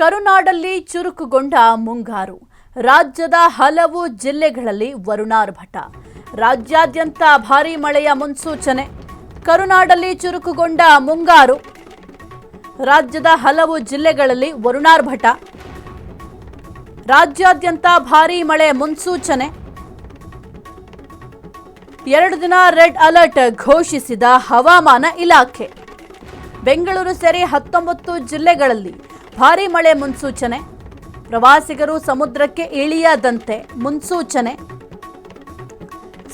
ಕರುನಾಡಲ್ಲಿ ಚುರುಕುಗೊಂಡ ಮುಂಗಾರು. ರಾಜ್ಯದ ಹಲವು ಜಿಲ್ಲೆಗಳಲ್ಲಿ ವರುಣಾರ್ಭಟ. ರಾಜ್ಯಾದ್ಯಂತ ಭಾರೀ ಮಳೆಯ ಮುನ್ಸೂಚನೆ. ಕರುನಾಡಲ್ಲಿ ಚುರುಕುಗೊಂಡ ಮುಂಗಾರು. ರಾಜ್ಯದ ಹಲವು ಜಿಲ್ಲೆಗಳಲ್ಲಿ ವರುಣಾರ್ಭಟ. ರಾಜ್ಯಾದ್ಯಂತ ಭಾರೀ ಮಳೆ ಮುನ್ಸೂಚನೆ. 2 ದಿನ ರೆಡ್ ಅಲರ್ಟ್ ಘೋಷಿಸಿದ ಹವಾಮಾನ ಇಲಾಖೆ. ಬೆಂಗಳೂರು ಸೇರಿ 19 ಜಿಲ್ಲೆಗಳಲ್ಲಿ ಭಾರೀ ಮಳೆ ಮುನ್ಸೂಚನೆ. ಪ್ರವಾಸಿಗರು ಸಮುದ್ರಕ್ಕೆ ಇಳಿಯದಂತೆ ಮುನ್ಸೂಚನೆ.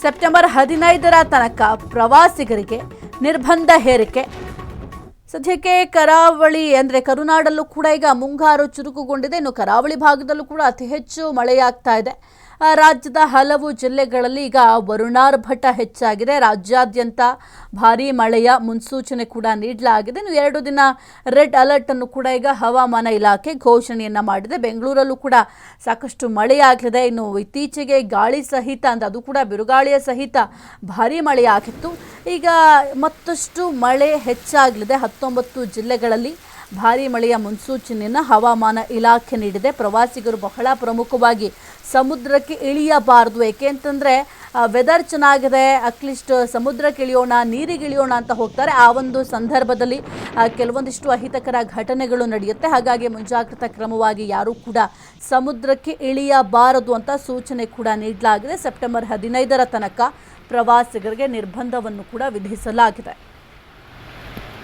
ಸೆಪ್ಟೆಂಬರ್ 15ರ ತನಕ ಪ್ರವಾಸಿಗರಿಗೆ ನಿರ್ಬಂಧ ಹೇರಿಕೆ. ಸದ್ಯಕ್ಕೆ ಕರಾವಳಿ ಅಂದರೆ ಕರುನಾಡಲ್ಲೂ ಕೂಡ ಈಗ ಮುಂಗಾರು ಚುರುಕುಗೊಂಡಿದೆ. ಇನ್ನು ಕರಾವಳಿ ಭಾಗದಲ್ಲೂ ಕೂಡ ಅತಿ ಹೆಚ್ಚು ಮಳೆಯಾಗ್ತಾ ಇದೆ. ರಾಜ್ಯದ ಹಲವು ಜಿಲ್ಲೆಗಳಲ್ಲಿ ಈಗ ವರುಣಾರ್ಭಟ ಹೆಚ್ಚಾಗಿದೆ. ರಾಜ್ಯಾದ್ಯಂತ ಭಾರೀ ಮಳೆಯ ಮುನ್ಸೂಚನೆ ಕೂಡ ನೀಡಲಾಗಿದೆ. ಇನ್ನು 2 ದಿನ ರೆಡ್ ಅಲರ್ಟ್ ಅನ್ನು ಕೂಡ ಈಗ ಹವಾಮಾನ ಇಲಾಖೆ ಘೋಷಣೆಯನ್ನ ಮಾಡಿದೆ. ಬೆಂಗಳೂರಲ್ಲೂ ಕೂಡ ಸಾಕಷ್ಟು ಮಳೆಯಾಗಲಿದೆ. ಇನ್ನು ಇತ್ತೀಚೆಗೆ ಗಾಳಿ ಸಹಿತ ಅಂದರೆ ಅದು ಕೂಡ ಬಿರುಗಾಳಿಯ ಸಹಿತ ಭಾರೀ ಮಳೆಯಾಗಿತ್ತು. ಈಗ ಮತ್ತಷ್ಟು ಮಳೆ ಹೆಚ್ಚಾಗಲಿದೆ. 19 ಜಿಲ್ಲೆಗಳಲ್ಲಿ ಭಾರೀ ಮಳೆಯ ಮುನ್ಸೂಚನೆಯನ್ನು ಹವಾಮಾನ ಇಲಾಖೆ ನೀಡಿದೆ. ಪ್ರವಾಸಿಗರು ಬಹಳ ಪ್ರಮುಖವಾಗಿ ಸಮುದ್ರಕ್ಕೆ ಇಳಿಯಬಾರದು. ಏಕೆ ಅಂತಂದರೆ ವೆದರ್ ಚೆನ್ನಾಗಿದೆ, ಅಟ್ಲೀಸ್ಟ್ ಸಮುದ್ರಕ್ಕೆ ಇಳಿಯೋಣ, ನೀರಿಗೆ ಇಳಿಯೋಣ ಅಂತ ಹೋಗ್ತಾರೆ. ಆ ಒಂದು ಸಂದರ್ಭದಲ್ಲಿ ಕೆಲವೊಂದಿಷ್ಟು ಅಹಿತಕರ ಘಟನೆಗಳು ನಡೆಯುತ್ತೆ. ಹಾಗಾಗಿ ಮುಂಜಾಗ್ರತಾ ಕ್ರಮವಾಗಿ ಯಾರೂ ಕೂಡ ಸಮುದ್ರಕ್ಕೆ ಇಳಿಯಬಾರದು ಅಂತ ಸೂಚನೆ ಕೂಡ ನೀಡಲಾಗಿದೆ. ಸೆಪ್ಟೆಂಬರ್ 15ರ ತನಕ ಪ್ರವಾಸಿಗರಿಗೆ ನಿರ್ಬಂಧವನ್ನು ಕೂಡ ವಿಧಿಸಲಾಗಿದೆ.